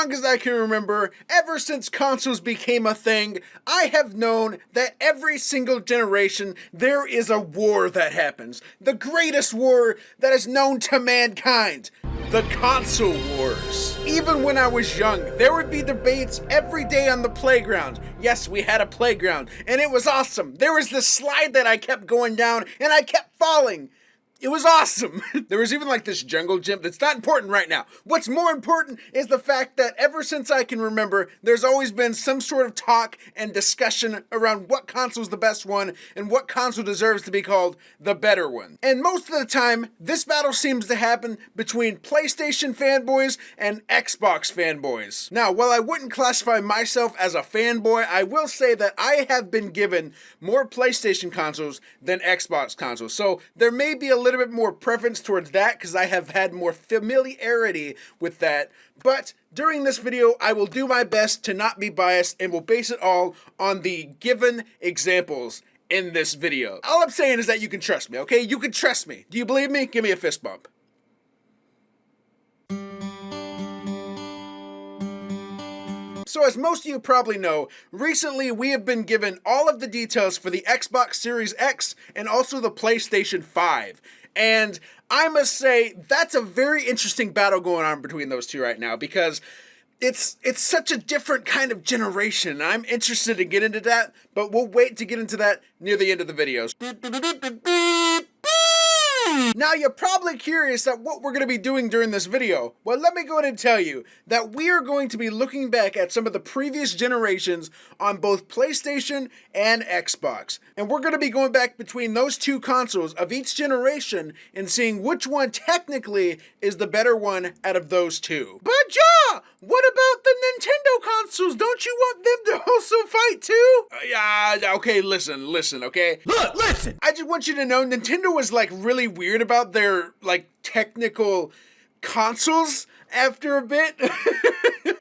long as I can remember, ever since consoles became a thing, I have known that every single generation there is a war that happens. The greatest war that is known to mankind. The console wars. Even when I was young, there would be debates every day on the playground. Yes, we had a playground, and it was awesome. There was this slide that I kept going down, and I kept falling. It was awesome. There was even like this jungle gym that's not important right now. What's more important is the fact that ever since I can remember, there's always been some sort of talk and discussion around what console's the best one and what console deserves to be called the better one. And most of the time, this battle seems to happen between PlayStation fanboys and Xbox fanboys. Now, while I wouldn't classify myself as a fanboy, I will say that I have been given more PlayStation consoles than Xbox consoles. So there may be a little bit more preference towards that because I have had more familiarity with that. But during this video, I will do my best to not be biased and will base it all on the given examples in this video. All I'm saying is that you can trust me, okay? You can trust me. Do you believe me? Give me a fist bump. So as most of you probably know, recently we have been given all of the details for the Xbox Series X and also the PlayStation 5. And I must say, that's a very interesting battle going on between those two right now because it's such a different kind of generation. I'm interested to get into that, but we'll wait to get into that near the end of the videos. Now you're probably curious at what we're going to be doing during this video. Well, let me go ahead and tell you that we are going to be looking back at some of the previous generations on both PlayStation and Xbox. And we're going to be going back between those two consoles of each generation and seeing which one technically is the better one out of those two. But yeah, what about the Nintendo consoles? Don't you want them to also fight too? Yeah, okay, listen, okay? Look, listen! I just want you to know Nintendo was like really weird about their like technical consoles after a bit.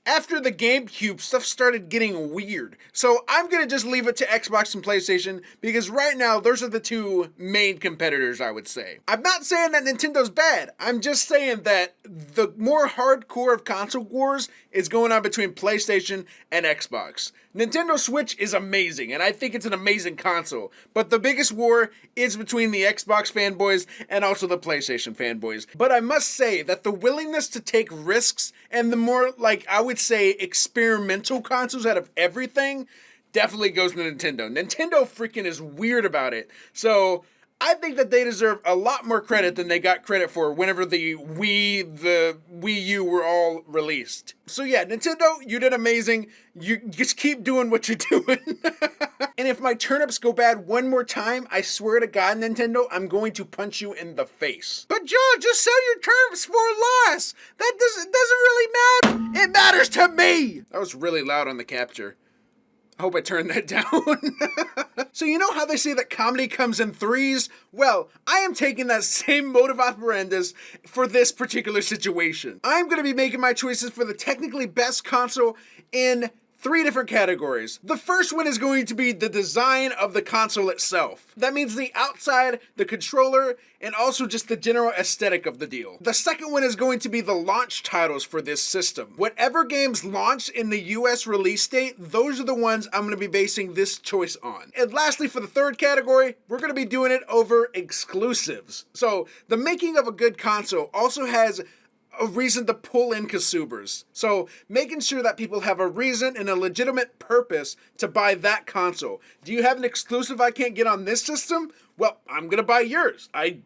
After the GameCube, stuff started getting weird. So I'm gonna just leave it to Xbox and PlayStation because right now those are the two main competitors, I would say. I'm not saying that Nintendo's bad. I'm just saying that the more hardcore of console wars is going on between PlayStation and Xbox. Nintendo Switch is amazing, and I think it's an amazing console, but the biggest war is between the Xbox fanboys and also the PlayStation fanboys. But I must say that the willingness to take risks and the more, like, I would say experimental consoles out of everything definitely goes to Nintendo. Nintendo freaking is weird about it. So I think that they deserve a lot more credit than they got credit for whenever the Wii U were all released. So yeah, Nintendo, you did amazing. You just keep doing what you're doing. And if my turnips go bad one more time, I swear to God, Nintendo, I'm going to punch you in the face. But Joe, just sell your turnips for a loss. That doesn't really matter. It matters to me. That was really loud on the capture. I hope I turned that down. So you know how they say that comedy comes in threes? Well, I am taking that same modus operandi for this particular situation. I'm going to be making my choices for the technically best console in 3 different categories. The first one is going to be the design of the console itself. That means the outside, the controller, and also just the general aesthetic of the deal. The second one is going to be the launch titles for this system. Whatever games launch in the US release date, those are the ones I'm going to be basing this choice on. And lastly, for the third category, we're going to be doing it over exclusives. So the making of a good console also has a reason to pull in consumers. So making sure that people have a reason and a legitimate purpose to buy that console. Do you have an exclusive I can't get on this system? Well, I'm gonna buy yours. I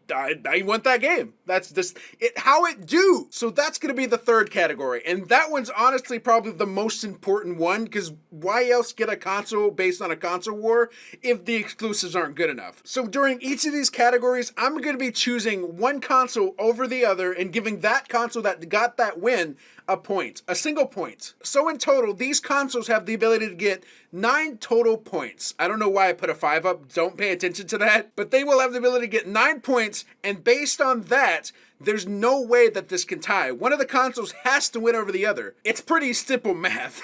want that game. That's just how it do. So that's gonna be the third category. And that one's honestly probably the most important one because why else get a console based on a console war if the exclusives aren't good enough? So during each of these categories, I'm gonna be choosing one console over the other and giving that console that got that win a point, a single point. So in total, these consoles have the ability to get 9 total points. I don't know why I put a 5 up, don't pay attention to that, but they will have the ability to get 9 points, and based on that, There's no way that this can tie. One of the consoles has to win over the other. It's pretty simple math.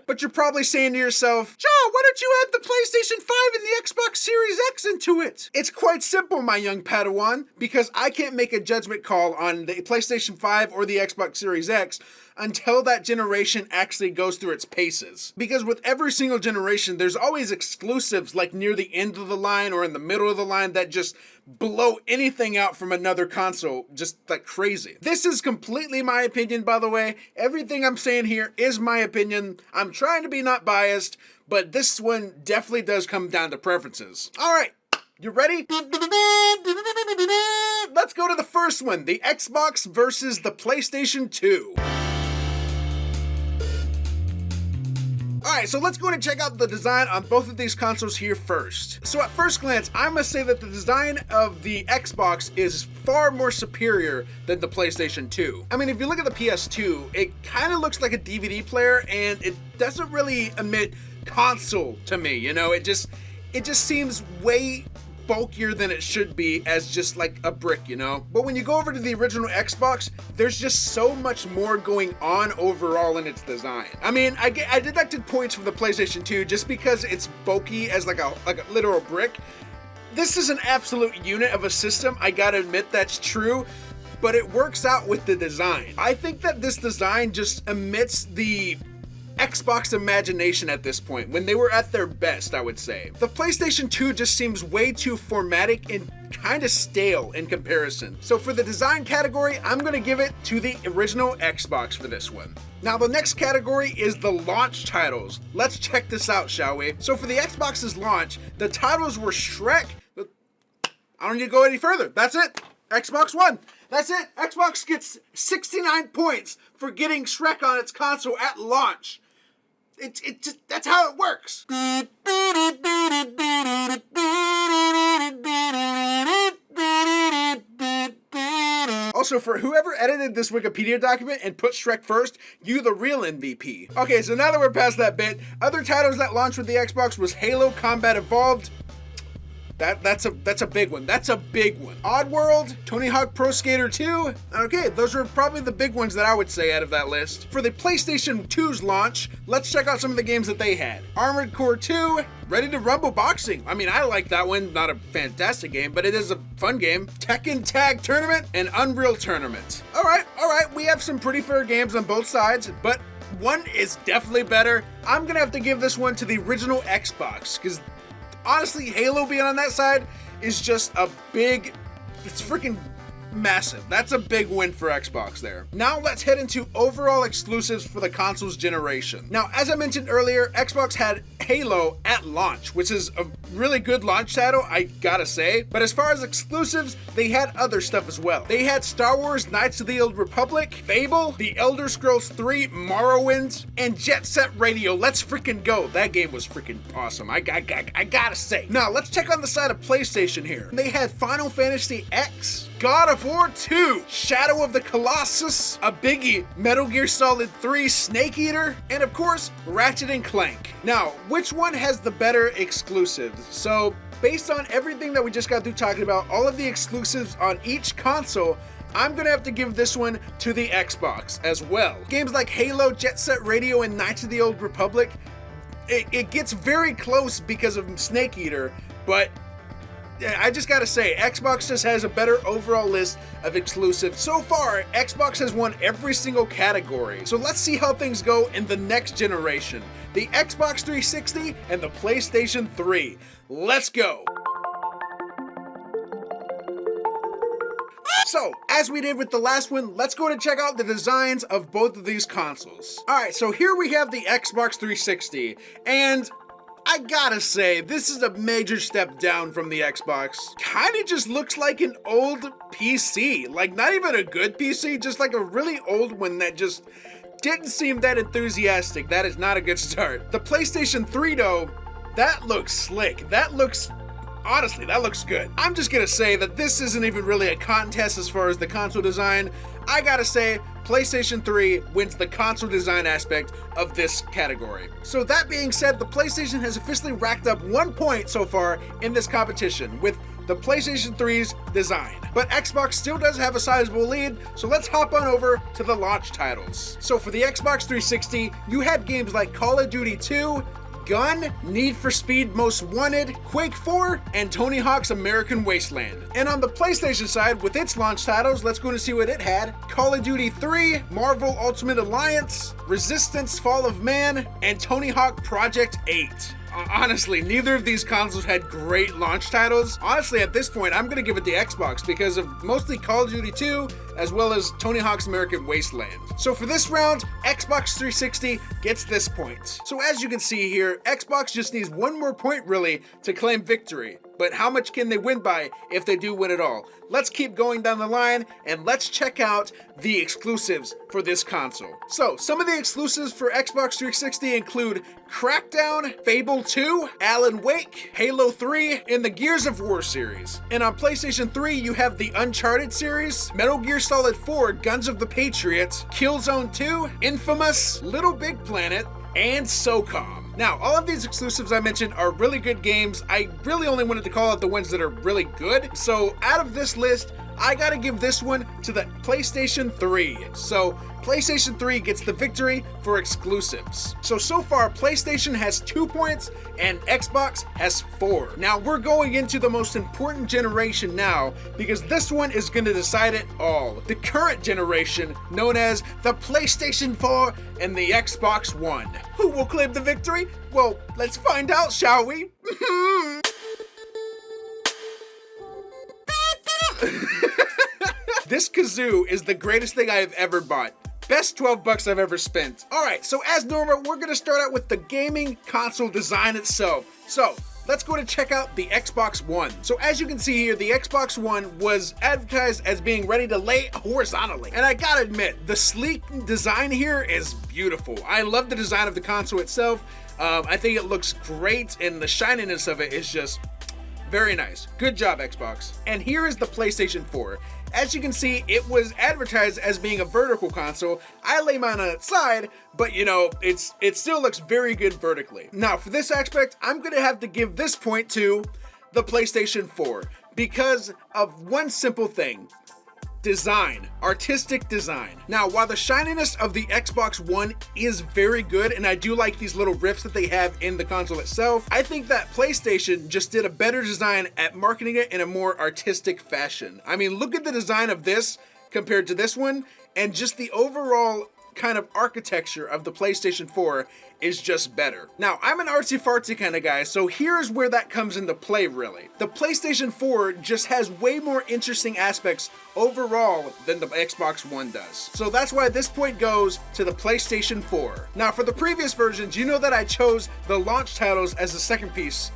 But you're probably saying to yourself, Joe, why don't you add the PlayStation 5 and the Xbox Series X into it? It's quite simple, my young Padawan, because I can't make a judgment call on the PlayStation 5 or the Xbox Series X until that generation actually goes through its paces. Because with every single generation, there's always exclusives like near the end of the line or in the middle of the line that just blow anything out from another console just like crazy. This is completely my opinion, by the way. Everything I'm saying here is my opinion. I'm trying to be not biased, but this one definitely does come down to preferences. All right, you ready? Let's go to the first one, the Xbox versus the PlayStation 2. Alright, so let's go and check out the design on both of these consoles here first. So at first glance, I must say that the design of the Xbox is far more superior than the PlayStation 2. I mean, if you look at the PS2, it kind of looks like a DVD player, and it doesn't really emit console to me, you know? It just seems way bulkier than it should be as just like a brick, you know? But when you go over to the original Xbox, there's just so much more going on overall in its design. I mean, I deducted points from the PlayStation 2 just because it's bulky as like a literal brick. This is an absolute unit of a system, I gotta admit that's true, but it works out with the design. I think that this design just emits the Xbox imagination at this point, when they were at their best, I would say. The PlayStation 2 just seems way too formatic and kind of stale in comparison. So for the design category, I'm gonna give it to the original Xbox for this one. Now the next category is the launch titles. Let's check this out, shall we? So for the Xbox's launch, the titles were Shrek. I don't need to go any further. That's it. Xbox One. That's it. Xbox gets 69 points for getting Shrek on its console at launch. It just, that's how it works. Also, for whoever edited this Wikipedia document and put Shrek first, you the real MVP. Okay, so now that we're past that bit, other titles that launched with the Xbox was Halo Combat Evolved. That's a big one. That's a big one. Oddworld, Tony Hawk Pro Skater 2. Okay, those are probably the big ones that I would say out of that list. For the PlayStation 2's launch, let's check out some of the games that they had. Armored Core 2, Ready to Rumble Boxing. I mean, I like that one. Not a fantastic game, but it is a fun game. Tekken Tag Tournament and Unreal Tournament. All right. We have some pretty fair games on both sides, but one is definitely better. I'm gonna have to give this one to the original Xbox, because honestly, Halo being on that side is just it's freaking massive. That's a big win for Xbox there. Now let's head into overall exclusives for the console's generation. Now, as I mentioned earlier, Xbox had Halo at launch, which is a really good launch title, I gotta say. But as far as exclusives, they had other stuff as well. They had Star Wars Knights of the Old Republic, Fable, The Elder Scrolls 3, Morrowind, and Jet Set Radio. Let's freaking go. That game was freaking awesome. I gotta say. Now, let's check on the side of PlayStation here. They had Final Fantasy X, God of War 2, Shadow of the Colossus, a biggie, Metal Gear Solid 3, Snake Eater, and of course, Ratchet and Clank. Now, which one has the better exclusives? So, based on everything that we just got through talking about, all of the exclusives on each console, I'm gonna have to give this one to the Xbox as well. Games like Halo, Jet Set Radio, and Knights of the Old Republic, it gets very close because of Snake Eater, but I just gotta say, Xbox just has a better overall list of exclusives. So far, Xbox has won every single category. So let's see how things go in the next generation. The Xbox 360 and the PlayStation 3. Let's go! So, as we did with the last one, let's go to check out the designs of both of these consoles. Alright, so here we have the Xbox 360, and I gotta say, this is a major step down from the Xbox. Kinda just looks like an old PC. Like, not even a good PC, just like a really old one that just didn't seem that enthusiastic. That is not a good start. The PlayStation 3 though, that looks slick. Honestly, that looks good. I'm just gonna say that this isn't even really a contest as far as the console design. I gotta say, PlayStation 3 wins the console design aspect of this category. So that being said, the PlayStation has officially racked up 1 point so far in this competition, with the PlayStation 3's design. But Xbox still does have a sizable lead, so let's hop on over to the launch titles. So for the Xbox 360, you had games like Call of Duty 2, Gun, Need for Speed Most Wanted, Quake 4, and Tony Hawk's American Wasteland. And on the PlayStation side, with its launch titles, let's go and see what it had. Call of Duty 3, Marvel Ultimate Alliance, Resistance Fall of Man, and Tony Hawk Project 8. Honestly, neither of these consoles had great launch titles. Honestly, at this point, I'm gonna give it the Xbox because of mostly Call of Duty 2, as well as Tony Hawk's American Wasteland. So for this round, Xbox 360 gets this point. So as you can see here, Xbox just needs one more point really to claim victory. But how much can they win by if they do win it all? Let's keep going down the line and let's check out the exclusives for this console. So some of the exclusives for Xbox 360 include Crackdown, Fable 2, Alan Wake, Halo 3, and the Gears of War series. And on PlayStation 3, you have the Uncharted series, Metal Gear Solid 4, Guns of the Patriots, Killzone 2, Infamous, Little Big Planet, and SOCOM. Now, all of these exclusives I mentioned are really good games. I really only wanted to call out the ones that are really good. So out of this list, I gotta give this one to the PlayStation 3. So PlayStation 3 gets the victory for exclusives. So far, PlayStation has 2 points and Xbox has 4. Now we're going into the most important generation now because this one is gonna decide it all. The current generation known as the PlayStation 4 and the Xbox One. Who will claim the victory? Well, let's find out, shall we? This kazoo is the greatest thing I have ever bought. Best 12 bucks I've ever spent. Alright, so as normal, we're gonna start out with the gaming console design itself. So, let's go to check out the Xbox One. So as you can see here, the Xbox One was advertised as being ready to lay horizontally. And I gotta admit, the sleek design here is beautiful. I love the design of the console itself. I think it looks great and the shininess of it is just very nice. Good job, Xbox. And here is the PlayStation 4. As you can see, it was advertised as being a vertical console. I lay mine on its side, but you know, it still looks very good vertically. Now, for this aspect, I'm gonna have to give this point to the PlayStation 4 because of one simple thing. Design, artistic design. Now, while the shininess of the Xbox One is very good, and I do like these little rifts that they have in the console itself, I think that PlayStation just did a better design at marketing it in a more artistic fashion. I mean, look at the design of this compared to this one, and just the overall kind of architecture of the PlayStation 4 is just better. Now, I'm an artsy-fartsy kind of guy, so here's where that comes into play, really. The PlayStation 4 just has way more interesting aspects overall than the Xbox One does. So that's why this point goes to the PlayStation 4. Now, for the previous versions, you know that I chose the launch titles as the second piece,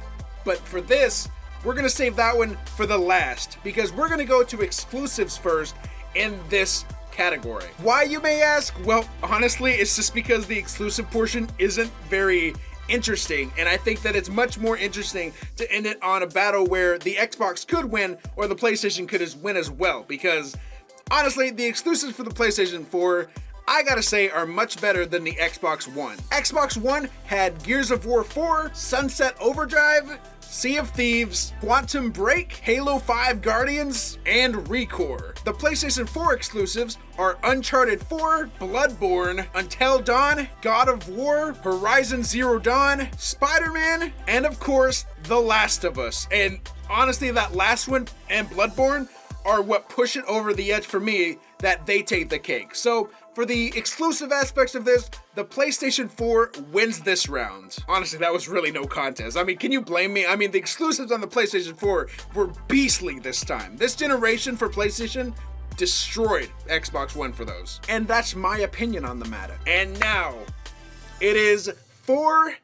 but for this, we're gonna save that one for the last, because we're gonna go to exclusives first in this category. Why, you may ask? Well, honestly, it's just because the exclusive portion isn't very interesting, and I think that it's much more interesting to end it on a battle where the Xbox could win or the PlayStation could win as well, because honestly, the exclusives for the PlayStation 4, I gotta say, are much better than the Xbox One. Xbox One had Gears of War 4, Sunset Overdrive, Sea of Thieves, Quantum Break, Halo 5 Guardians, and ReCore. The PlayStation 4 exclusives are Uncharted 4, Bloodborne, Until Dawn, God of War, Horizon Zero Dawn, Spider-Man, and of course, The Last of Us. And honestly, that last one and Bloodborne are what push it over the edge for me that they take the cake. So for the exclusive aspects of this, the PlayStation 4 wins this round. Honestly, that was really no contest. I mean, can you blame me? I mean, the exclusives on the PlayStation 4 were beastly this time. This generation for PlayStation destroyed Xbox One for those. And that's my opinion on the matter. And now, it is 4-4.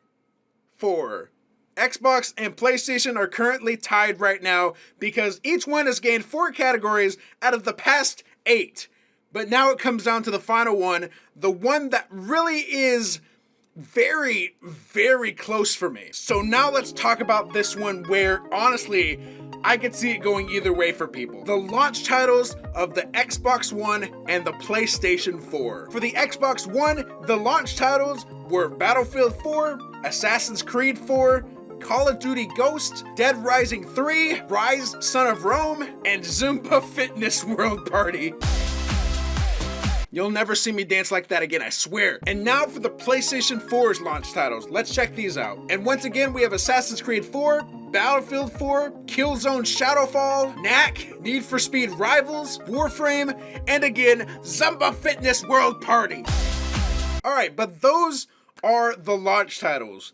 Xbox and PlayStation are currently tied right now because each one has gained 4 categories out of the past 8. But now it comes down to the final one, the one that really is very, very close for me. So now let's talk about this one where, honestly, I could see it going either way for people. The launch titles of the Xbox One and the PlayStation 4. For the Xbox One, the launch titles were Battlefield 4, Assassin's Creed 4, Call of Duty Ghosts, Dead Rising 3, Rise, Son of Rome, and Zumba Fitness World Party. You'll never see me dance like that again, I swear. And now for the PlayStation 4's launch titles. Let's check these out. And once again, we have Assassin's Creed 4, Battlefield 4, Killzone Shadowfall, Knack, Need for Speed Rivals, Warframe, and again, Zumba Fitness World Party. Alright, but those are the launch titles.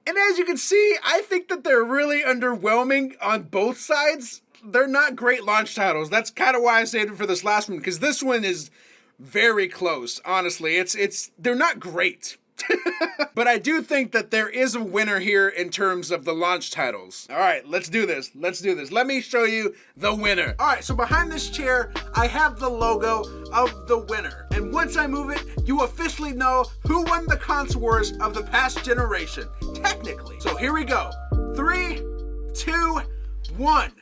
And as you can see, I think that they're really underwhelming on both sides. They're not great launch titles. That's kind of why I saved it for this last one, because this one is very close, honestly. They're not great. But I do think that there is a winner here in terms of the launch titles. All right, let's do this. Let me show you the winner. All right, so behind this chair, I have the logo of the winner. And once I move it, you officially know who won the console wars of the past generation, technically. So here we go. 3, 2, 1.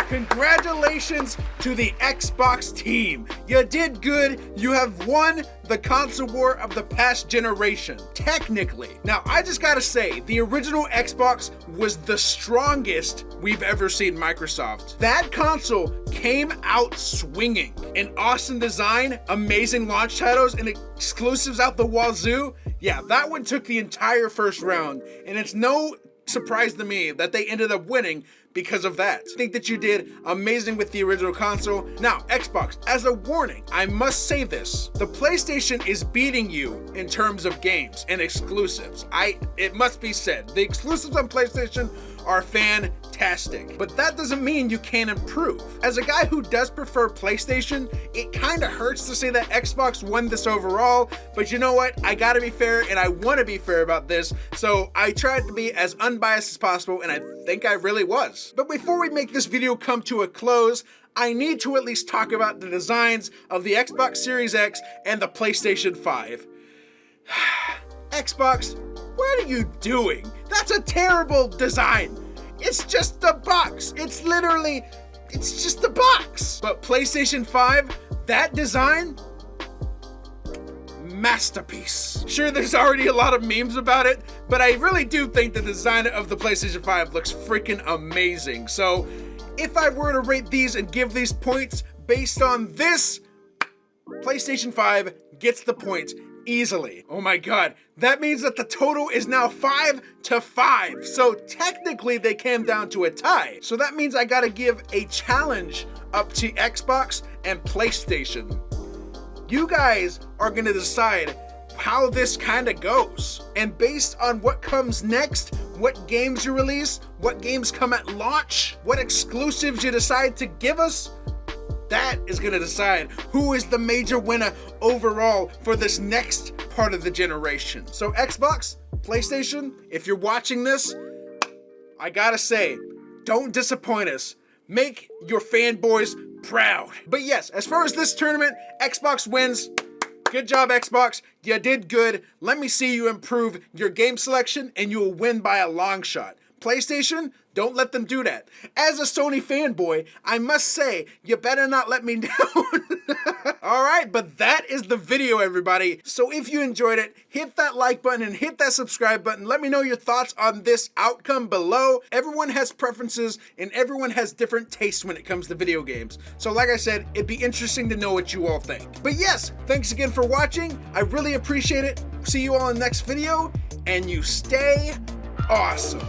Congratulations to the Xbox team. You did good. You have won the console war of the past generation, technically. Now, I just gotta say, the original Xbox was the strongest we've ever seen Microsoft. That console came out swinging. An awesome design, amazing launch titles, and exclusives out the wazoo. Yeah, that one took the entire first round, and it's no surprise to me that they ended up winning because of that. I think that you did amazing with the original console. Now, Xbox, as a warning, I must say this. The PlayStation is beating you in terms of games and exclusives. It must be said. The exclusives on PlayStation are fantastic, but that doesn't mean you can't improve. As a guy who does prefer PlayStation, it kind of hurts to say that Xbox won this overall, but you know what? I gotta be fair, and I want to be fair about this, so I tried to be as unbiased as possible, and I think I really was. But before we make this video come to a close, I need to at least talk about the designs of the Xbox Series X and the PlayStation 5. Xbox, what are you doing? That's a terrible design. It's just a box. It's just a box. But PlayStation 5, that design, masterpiece. Sure, there's already a lot of memes about it, but I really do think the design of the PlayStation 5 looks freaking amazing. So if I were to rate these and give these points based on this, PlayStation 5 gets the points easily. Oh my god, that means that the total is now 5-5. So technically they came down to a tie. So that means I gotta give a challenge up to Xbox and PlayStation. You guys are gonna decide how this kind of goes. And based on what comes next, what games you release, what games come at launch, what exclusives you decide to give us, that is going to decide who is the major winner overall for this next part of the generation. So Xbox, PlayStation, if you're watching this, I gotta say, don't disappoint us. Make your fanboys proud. But yes, as far as this tournament, Xbox wins. Good job, Xbox. You did good. Let me see you improve your game selection and you will win by a long shot. PlayStation, don't let them do that. As a Sony fanboy, I must say, you better not let me down. Alright, but that is the video, everybody. So if you enjoyed it, hit that like button and hit that subscribe button. Let me know your thoughts on this outcome below. Everyone has preferences and everyone has different tastes when it comes to video games. So like I said, it'd be interesting to know what you all think. But yes, thanks again for watching. I really appreciate it. See you all in the next video, and you stay awesome.